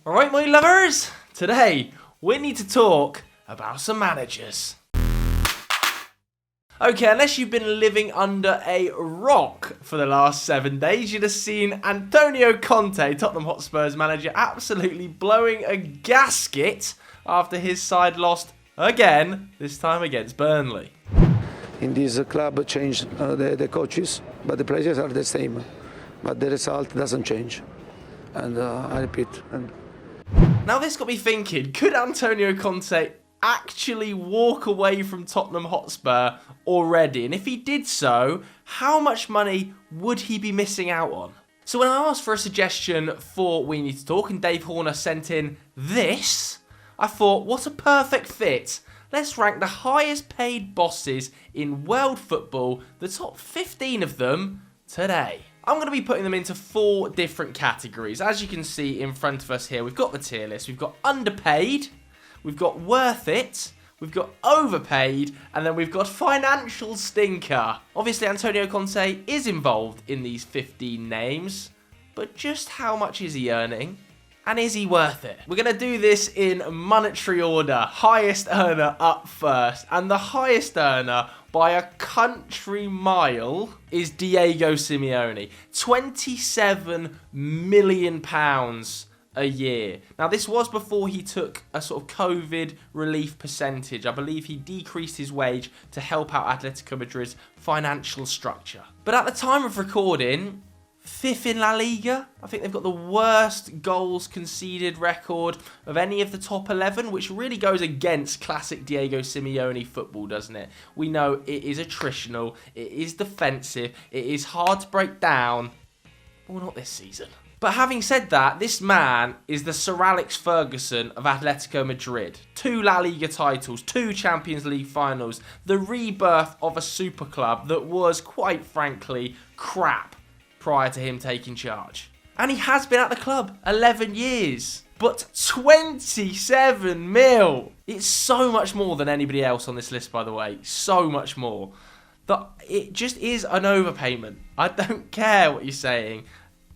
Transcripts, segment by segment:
Alright, my lovers, today we need to talk about some managers. Okay, unless you've been living under a rock for the last 7 days, you'd have seen Antonio Conte, Tottenham Hotspur's manager, absolutely blowing a gasket after his side lost again, this time against Burnley. In this club changed the coaches, but the players are the same, but the result doesn't change. And I repeat. Now this got me thinking, could Antonio Conte actually walk away from Tottenham Hotspur already? And if he did so, how much money would he be missing out on? So when I asked for a suggestion for We Need to Talk and Dave Horner sent in this, I thought, what a perfect fit. Let's rank the highest paid bosses in world football, the top 15 of them, today. I'm going to be putting them into 4 different categories. As you can see in front of us here, we've got the tier list. We've got underpaid, we've got worth it, we've got overpaid, and then we've got financial stinker. Obviously, Antonio Conte is involved in these 15 names, but just how much is he earning? And is he worth it? We're going to do this in monetary order. Highest earner up first. And the highest earner by a country mile is Diego Simeone. £27 million a year. Now, this was before he took a sort of COVID relief percentage. I believe he decreased his wage to help out Atletico Madrid's financial structure. But at the time of recording, 5th in La Liga. I think they've got the worst goals conceded record of any of the top 11, which really goes against classic Diego Simeone football, doesn't it? We know it is attritional, it is defensive, it is hard to break down. Well, not this season. But having said that, this man is the Sir Alex Ferguson of Atletico Madrid. 2 La Liga titles, 2 Champions League finals, the rebirth of a super club that was, quite frankly, crap prior to him taking charge. And he has been at the club 11 years. But 27 mil! It's so much more than anybody else on this list, by the way. So much more. That it just is an overpayment. I don't care what you're saying.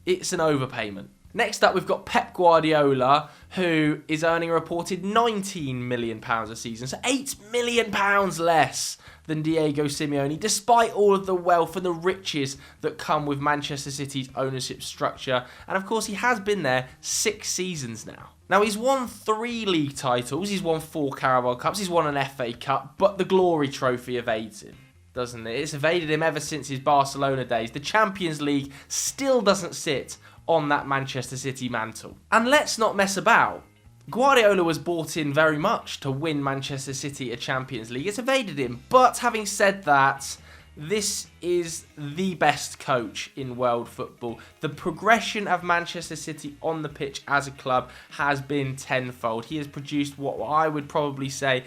It's an overpayment. Next up, we've got Pep Guardiola, who is earning a reported £19 million a season. So £8 million less than Diego Simeone, despite all of the wealth and the riches that come with Manchester City's ownership structure. And of course, he has been there 6 seasons now. Now, he's won 3 league titles, he's won 4 Carabao Cups, he's won an FA Cup, but the Glory Trophy evades him, doesn't it? It's evaded him ever since his Barcelona days. The Champions League still doesn't sit on that Manchester City mantle. And let's not mess about. Guardiola was brought in very much to win Manchester City a Champions League. It's evaded him. But having said that, this is the best coach in world football. The progression of Manchester City on the pitch as a club has been tenfold. He has produced what I would probably say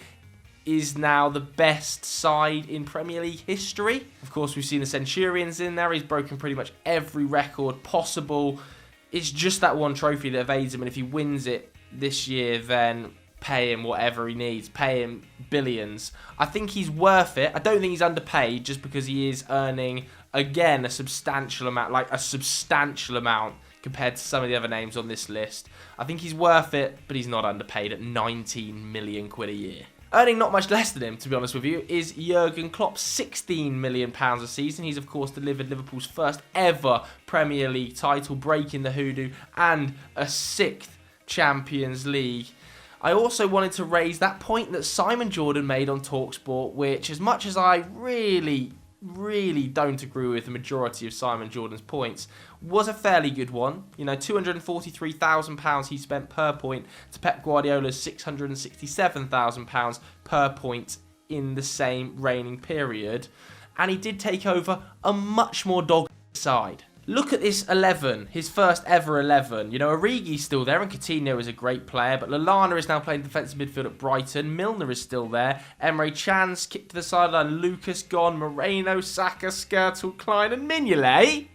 is now the best side in Premier League history. Of course, we've seen the Centurions in there. He's broken pretty much every record possible. It's just that one trophy that evades him, and if he wins it this year, then pay him whatever he needs. Pay him billions. I think he's worth it. I don't think he's underpaid just because he is earning, again, a substantial amount, compared to some of the other names on this list. I think he's worth it, but he's not underpaid at 19 million quid a year. Earning not much less than him, to be honest with you, is Jurgen Klopp, £16 million a season. He's, of course, delivered Liverpool's first ever Premier League title, breaking the hoodoo, and a 6th Champions League. I also wanted to raise that point that Simon Jordan made on TalkSport, which, as much as I really don't agree with the majority of Simon Jordan's points, was a fairly good one. You know, £243,000 he spent per point to Pep Guardiola's £667,000 per point in the same reigning period. And he did take over a much more dogged side. Look at this 11, his first ever 11. You know, Origi's still there and Coutinho is a great player, but Lallana is now playing defensive midfield at Brighton. Milner is still there. Emre Can's kicked to the sideline. Lucas gone. Moreno, Saka, Skirtle, Klein and Mignolet.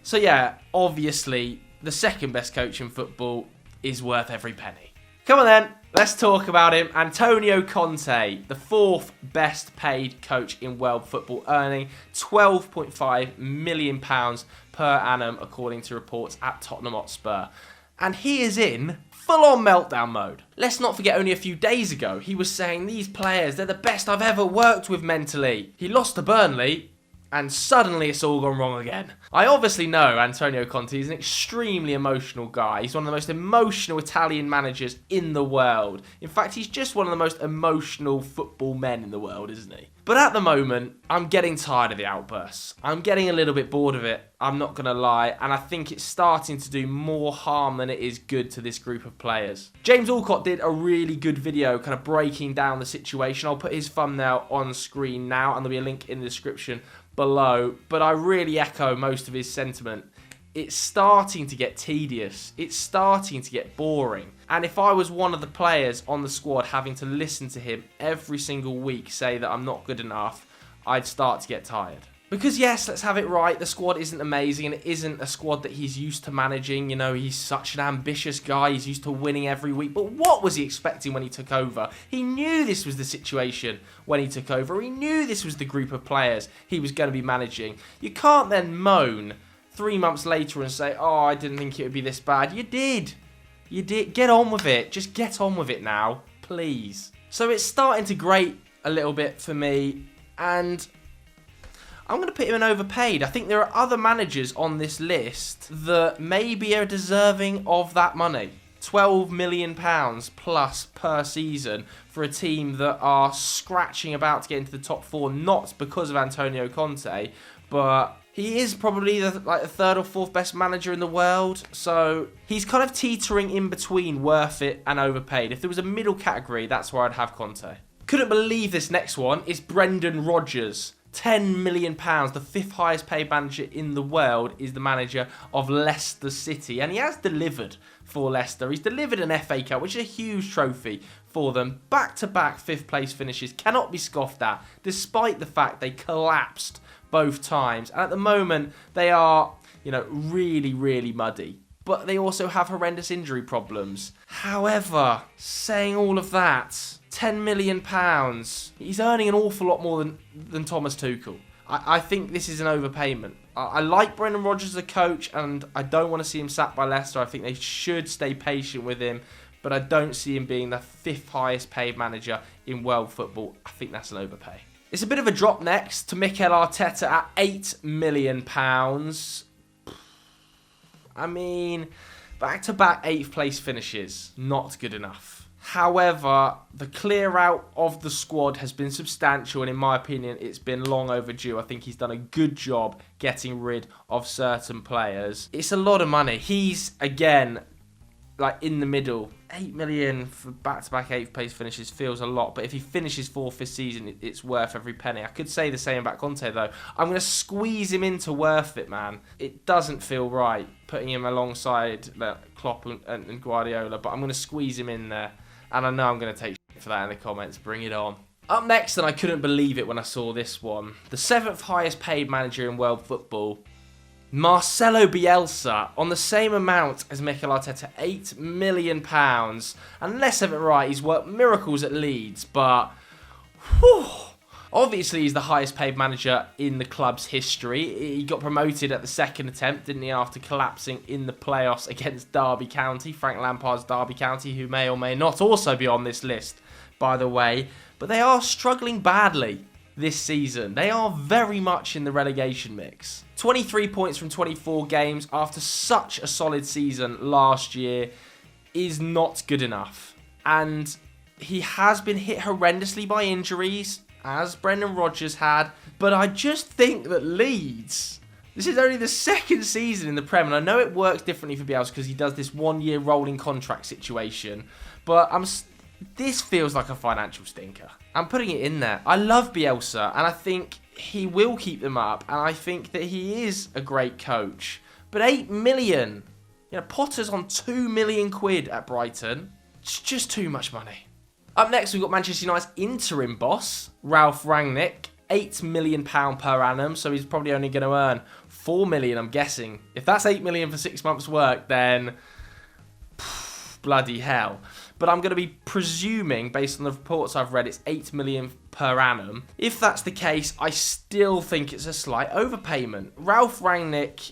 So yeah, obviously, the second best coach in football is worth every penny. Come on then, let's talk about him. Antonio Conte, the 4th best paid coach in world football, earning £12.5 million per annum, according to reports at Tottenham Hotspur. and he is in full-on meltdown mode. Let's not forget only a few days ago, he was saying these players, they're the best I've ever worked with mentally. He lost to Burnley, and suddenly it's all gone wrong again. I obviously know Antonio Conte is an extremely emotional guy. He's one of the most emotional Italian managers in the world. In fact, he's just one of the most emotional football men in the world, isn't he? But at the moment, I'm getting tired of the outbursts. I'm getting a little bit bored of it, I'm not going to lie, and I think it's starting to do more harm than it is good to this group of players. James Alcott did a really good video kind of breaking down the situation. I'll put his thumbnail on screen now, and there'll be a link in the description below, but I really echo most of his sentiment. It's starting to get tedious. It's starting to get boring. And if I was one of the players on the squad having to listen to him every single week say that I'm not good enough, I'd start to get tired. Because yes, let's have it right, the squad isn't amazing and it isn't a squad that he's used to managing. You know, he's such an ambitious guy, he's used to winning every week. But what was he expecting when he took over? He knew this was the situation when he took over. He knew this was the group of players he was going to be managing. You can't then moan 3 months later and say, oh, I didn't think it would be this bad. You did. You did. Get on with it. Just get on with it now, please. So it's starting to grate a little bit for me, and I'm going to put him in overpaid. I think there are other managers on this list that maybe are deserving of that money. £12 million plus per season for a team that are scratching about to get into the top four, not because of Antonio Conte, but he is probably the third or fourth best manager in the world, so he's kind of teetering in between worth it and overpaid. If there was a middle category, that's where I'd have Conte. Couldn't believe this next one is Brendan Rodgers. £10 million, the fifth highest paid manager in the world, is the manager of Leicester City. And he has delivered for Leicester. He's delivered an FA Cup, which is a huge trophy for them. Back-to-back fifth place finishes cannot be scoffed at, despite the fact they collapsed both times. And at the moment, they are, really, really muddy. But they also have horrendous injury problems. However, saying all of that, £10 million, he's earning an awful lot more than Thomas Tuchel. I think this is an overpayment. I like Brendan Rodgers as a coach, and I don't want to see him sacked by Leicester. I think they should stay patient with him, but I don't see him being the fifth highest paid manager in world football. I think that's an overpay. It's a bit of a drop next to Mikel Arteta at £8 million. I mean, back-to-back 8th place finishes, not good enough. However, the clear out of the squad has been substantial, and in my opinion, it's been long overdue. I think he's done a good job getting rid of certain players. It's a lot of money. He's, again, in the middle. £8 million for back-to-back 8th place finishes feels a lot, but if he finishes 4th this season, it's worth every penny. I could say the same about Conte, though. I'm going to squeeze him into worth it, man. It doesn't feel right putting him alongside Klopp and Guardiola, but I'm going to squeeze him in there. And I know I'm going to take shit for that in the comments. Bring it on. Up next, and I couldn't believe it when I saw this one, the 7th highest paid manager in world football, Marcelo Bielsa, on the same amount as Mikel Arteta, £8 million. And let's have it right, he's worked miracles at Leeds, but obviously he's the highest paid manager in the club's history. He got promoted at the second attempt, didn't he, after collapsing in the playoffs against Derby County, Frank Lampard's Derby County, who may or may not also be on this list, by the way. But they are struggling badly this season. They are very much in the relegation mix. 23 points from 24 games after such a solid season last year is not good enough. And he has been hit horrendously by injuries, as Brendan Rodgers had. But I just think that Leeds, this is only the second season in the Prem, and I know it works differently for Bielsa because he does this 1-year rolling contract situation. But this feels like a financial stinker. I'm putting it in there. I love Bielsa, and I think he will keep them up, and I think that he is a great coach. But £8 million, Potter's on £2 million at Brighton. It's just too much money. Up next, we've got Manchester United's interim boss, Ralph Rangnick, £8 million per annum, so he's probably only going to earn £4 million, I'm guessing. If that's £8 million for 6 months' work, then bloody hell. But I'm going to be presuming, based on the reports I've read, it's £8 million per annum. If that's the case, I still think it's a slight overpayment. Ralph Rangnick,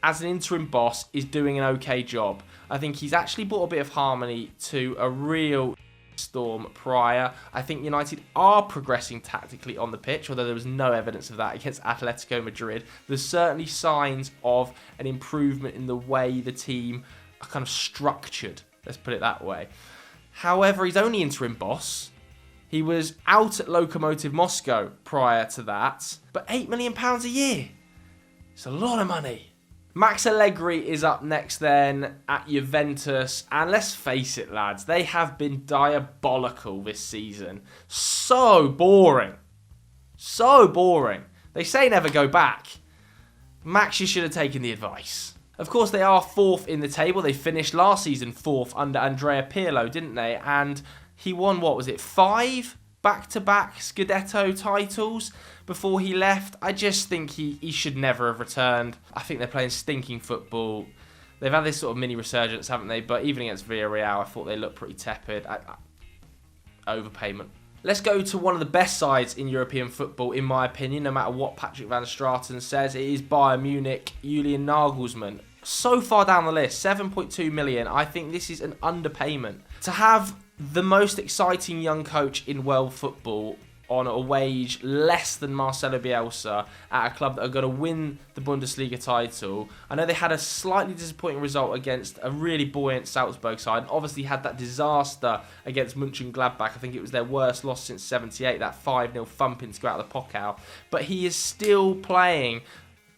as an interim boss, is doing an okay job. I think he's actually brought a bit of harmony to a real storm prior. I think United are progressing tactically on the pitch, although there was no evidence of that against Atletico Madrid. There's certainly signs of an improvement in the way the team are kind of structured, let's put it that way. However, he's only interim boss. He was out at Lokomotiv Moscow prior to that, but £8 million a year. It's a lot of money. Max Allegri is up next then at Juventus, and let's face it, lads, they have been diabolical this season. So boring. So boring. They say never go back. Max, you should have taken the advice. Of course, they are 4th in the table. They finished last season 4th under Andrea Pirlo, didn't they? And he won, 5 back-to-back Scudetto titles before he left. I just think he should never have returned. I think they're playing stinking football. They've had this sort of mini resurgence, haven't they? But even against Villarreal, I thought they looked pretty tepid. Overpayment. Let's go to one of the best sides in European football, in my opinion, no matter what Patrick van Straten says. It is Bayern Munich, Julian Nagelsmann. So far down the list, 7.2 million. I think this is an underpayment. To have the most exciting young coach in world football on a wage less than Marcelo Bielsa at a club that are going to win the Bundesliga title. I know they had a slightly disappointing result against a really buoyant Salzburg side, and obviously had that disaster against Mönchengladbach. I think it was their worst loss since '78, that 5-0 thumping to go out of the Pokal. But he is still playing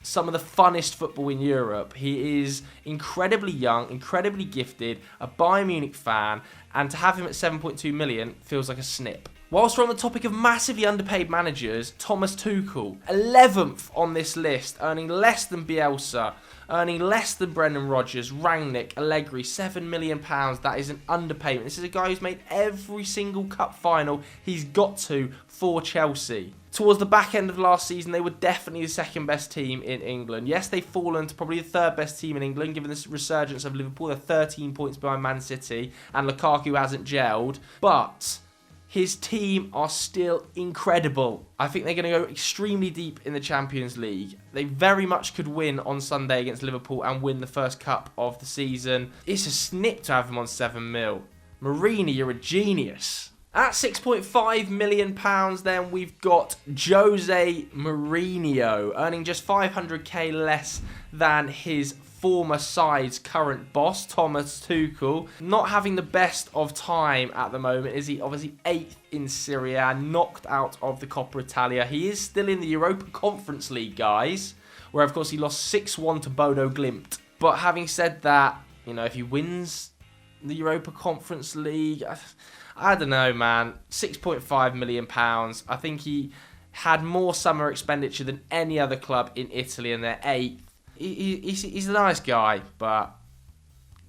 some of the funnest football in Europe. He is incredibly young, incredibly gifted, a Bayern Munich fan, and to have him at 7.2 million feels like a snip. Whilst we're on the topic of massively underpaid managers, Thomas Tuchel, 11th on this list, earning less than Bielsa, earning less than Brendan Rodgers, Rangnick, Allegri, £7 million. That is an underpayment. This is a guy who's made every single cup final he's got to for Chelsea. Towards the back end of last season, they were definitely the second best team in England. Yes, they've fallen to probably the third best team in England, given this resurgence of Liverpool. They're 13 points behind Man City, and Lukaku hasn't gelled. But his team are still incredible. I think they're going to go extremely deep in the Champions League. They very much could win on Sunday against Liverpool and win the first cup of the season. It's a snip to have him on 7 mil. Mourinho, you're a genius. At £6.5 million, then we've got Jose Mourinho, earning just 500k less than his former side's current boss, Thomas Tuchel. Not having the best of time at the moment, is he? Obviously 8th in Serie A, knocked out of the Coppa Italia. He is still in the Europa Conference League, guys, where of course he lost 6-1 to Bodo Glimt. But having said that, if he wins the Europa Conference League, I don't know, man. £6.5 million. I think he had more summer expenditure than any other club in Italy, and they're 8th. He's a nice guy, but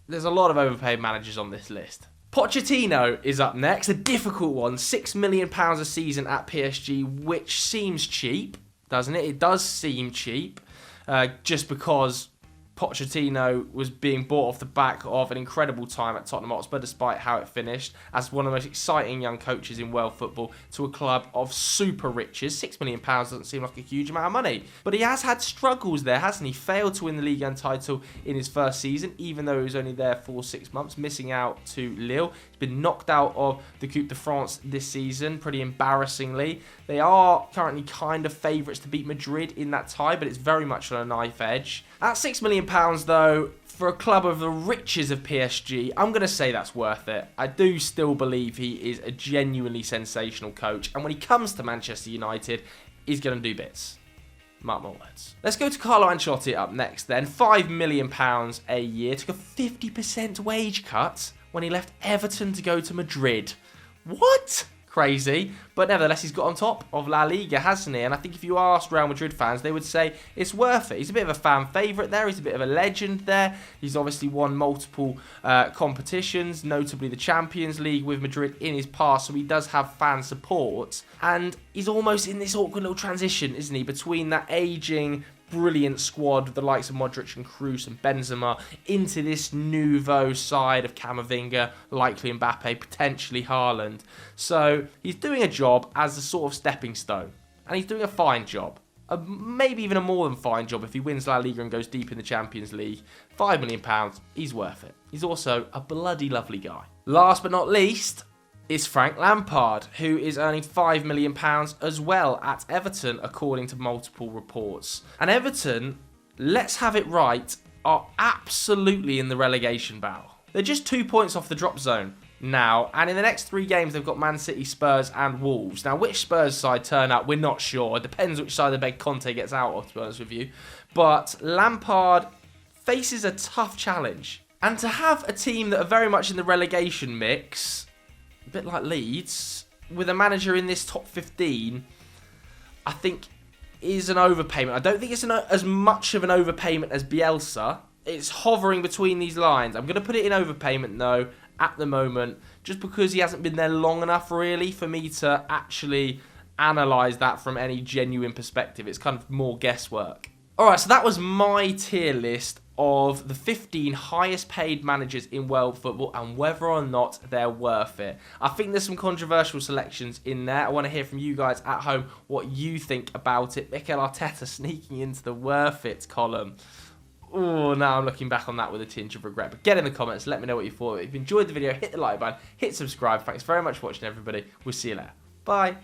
there's a lot of overpaid managers on this list. Pochettino is up next, a difficult one. £6 million a season at PSG, which seems cheap, doesn't it? It does seem cheap, just because Pochettino was being bought off the back of an incredible time at Tottenham Hotspur, despite how it finished, as one of the most exciting young coaches in world football, to a club of super riches. £6 million doesn't seem like a huge amount of money. But he has had struggles there, hasn't he? Failed to win the Ligue 1 title in his first season, even though he was only there for 6 months, missing out to Lille. He's been knocked out of the Coupe de France this season, pretty embarrassingly. They are currently kind of favourites to beat Madrid in that tie, but it's very much on a knife edge. At £6 million, though, for a club of the riches of PSG, I'm going to say that's worth it. I do still believe he is a genuinely sensational coach, and when he comes to Manchester United, he's going to do bits. Mark my words. Let's go to Carlo Ancelotti up next then. £5 million a year. Took a 50% wage cut when he left Everton to go to Madrid. What? Crazy, but nevertheless he's got on top of La Liga, hasn't he? And I think if you asked Real Madrid fans, they would say it's worth it. He's a bit of a fan favourite there, he's a bit of a legend there. He's obviously won multiple competitions, notably the Champions League with Madrid in his past, so he does have fan support. And he's almost in this awkward little transition, isn't he, between that ageing brilliant squad with the likes of Modric and Kroos and Benzema into this nouveau side of Camavinga, likely Mbappe, potentially Haaland. So he's doing a job as a sort of stepping stone, and he's doing a fine job. maybe even a more than fine job if he wins La Liga and goes deep in the Champions League. £5 million, he's worth it. He's also a bloody lovely guy. Last but not least is Frank Lampard, who is earning £5 million as well at Everton, according to multiple reports. And Everton, let's have it right, are absolutely in the relegation battle. They're just 2 points off the drop zone now, and in the next 3 games they've got Man City, Spurs and Wolves. Now, which Spurs side turn up, we're not sure. It depends which side of the bed Conte gets out of, to be honest with you. But Lampard faces a tough challenge. And to have a team that are very much in the relegation mix, a bit like Leeds, with a manager in this top 15, I think is an overpayment. I don't think it's as much of an overpayment as Bielsa. It's hovering between these lines. I'm going to put it in overpayment, though, at the moment, just because he hasn't been there long enough, really, for me to actually analyse that from any genuine perspective. It's kind of more guesswork. Alright, so that was my tier list of the 15 highest paid managers in world football and whether or not they're worth it. I think there's some controversial selections in there. I want to hear from you guys at home what you think about it. Mikel Arteta sneaking into the worth it column. Oh, now I'm looking back on that with a tinge of regret. But get in the comments, let me know what you thought. If you enjoyed the video, hit the like button, hit subscribe. Thanks very much for watching, everybody. We'll see you later. Bye.